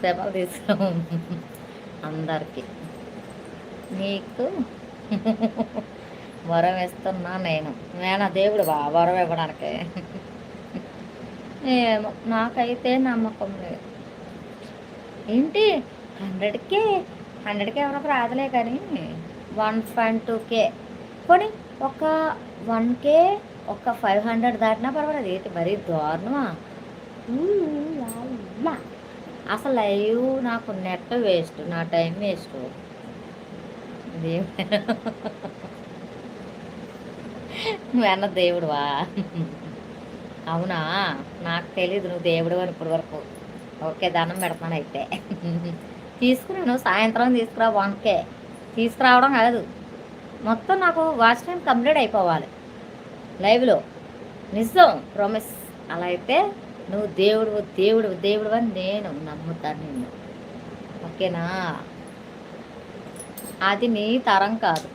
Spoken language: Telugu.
సేపలు తీసుకురావు అందరికి నీకు వరం ఇస్తున్నా నేను దేవుడు వరం ఇవ్వడానికి ఏమో నాకైతే నమ్మకం లేదు. ఏంటి 100కే 100కే ఎవరికి రాదులే కానీ 1.2K పోనీ ఒక 1K ఒక 500 దాటినా పర్వాలేదు. ఏంటి మరీ దారుణమా? అసలు లైవ్ నాకు నెట్ వేస్ట్, నా టైం వేస్ట్. నువ్వన్న దేవుడువా? అవునా, నాకు తెలీదు నువ్వు దేవుడు అని ఇప్పటి వరకు. ఓకే, దండం పెడతాను అయితే. తీసుకున్నాను, సాయంత్రం తీసుకురా 1K తీసుకురావడం కాదు, మొత్తం నాకు వాచ్ టైం కంప్లీట్ అయిపోవాలి లైవ్లో. నిజం, ప్రామిస్. అలా అయితే నువ్వు దేవుడు దేవుడు దేవుడు అని నేను నమ్ముతాను నిన్ను. ఓకేనా? అది నీ తరం కాదు.